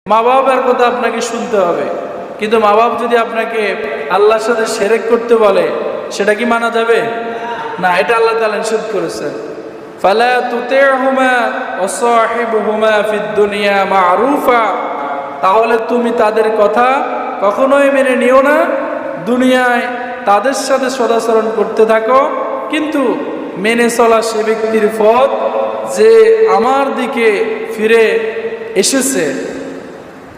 মা বাবার কথা আপনাকে শুনতে হবে, কিন্তু মা বাপ যদি আপনাকে আল্লাহর সাথে শিরক করতে বলে সেটা কি মানা যাবে না? এটা আল্লাহ তাআলা নিষেধ করেছেন। ফালা তুতি'হুমা ওয়া সাহিবহুমা ফিদ দুনিয়া মা'রুফা, তাহলে তুমি তাদের কথা কখনোই মেনে নিও না, দুনিয়ায় তাদের সাথে সদাচরণ করতে থাকো, কিন্তু মেনে চলা সে ব্যক্তির পথ যে আমার দিকে ফিরে এসেছে।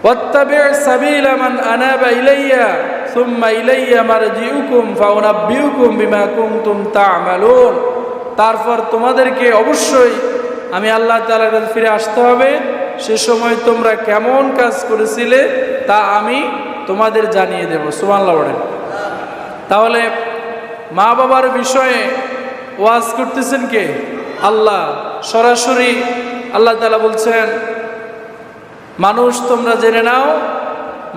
ওয়াত্তাবি' সাবিলা মান আনাবা ইলাইয়া সুম্মা ইলাইয়া মারজিউকুম ফাউনাব্বিউকুম বিমা কুনতুম তা'মালুন। তারপর তোমাদেরকে অবশ্যই আমি আল্লাহ তাআলার কাছে ফিরে আসতে হবে, সে সময় তোমরা কেমন কাজ করেছিলে তা আমি তোমাদের জানিয়ে দেব। সুবহানাল্লাহ বলেন। তাহলে মা বাবার বিষয়ে ওয়াজ করতেছেন কে? আল্লাহ। সরাসরি আল্লাহ তাআলা বলছেন, মানুষ তোমরা জেনে নাও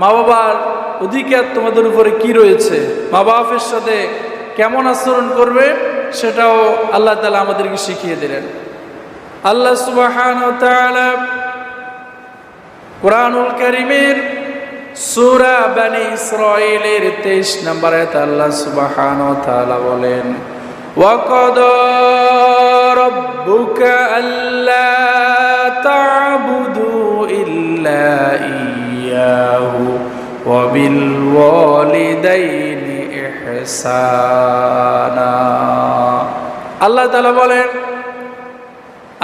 মা বাবার অধিকার তোমাদের উপরে কি রয়েছে, মা বাপের সাথে কেমন আচরণ করবে সেটাও আল্লাহ তাআলা আমাদেরকে শিখিয়ে দিলেন। আল্লাহ সুবহানাহু ওয়া তাআলা কুরআনুল কারীমের সূরা বনী ইসরাঈলের 23 নম্বর আয়াতে আল্লাহ সুবহানাহু ওয়া তাআলা বলেন, ওয়া ক্বাদা রাব্বুকা আল্লা তা'বুদু ইল্লা ইয়্যাহু ওয়া বিল ওয়ালিদাইনি ইহসানা। আল্লাহ তাআলা বলেন,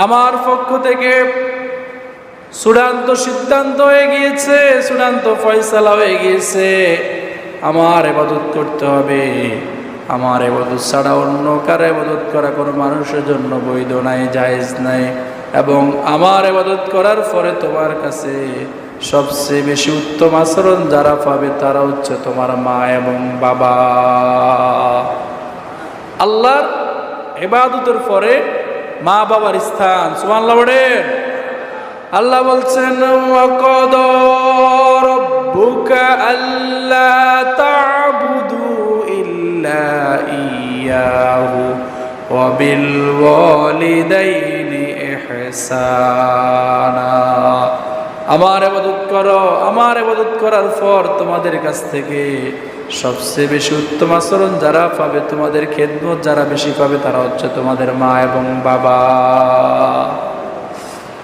আমার পক্ষ থেকে চূড়ান্ত সিদ্ধান্ত হয়ে গিয়েছে, চূড়ান্ত ফয়সালা হয়ে গিয়েছে, আমার ইবাদত করতে হবে। আমার ইবাদত ছাড়া অন্য কারো ইবাদত করা কোনো মানুষের জন্য বৈধ নাই, জায়েজ নাই। এবং আমার ইবাদত করার পরে তোমার কাছে সবচেয়ে বেশি উত্তম আচরণ যারা পাবে তারা হচ্ছে তোমার মা এবং বাবা। আল্লাহর ইবাদতের পরে মা বাবার স্থান। সুবহানাল্লাহ বলেন। আল্লাহ বলছেন, ওয়া ক্বাদা রাব্বুকা আল্লা তা'বুদু ইল্লা ইয়্যাহু ওয়া বিল ওয়ালিদাইনি ইহসানা। আমার ইবাদত করো, আমার ইবাদত করার পর তোমাদের কাছ থেকে সবচেয়ে বেশি উত্তম আচরণ যারা পাবে, তোমাদের খেদমত যারা বেশি পাবে তারা হচ্ছে তোমাদের মা এবং বাবা।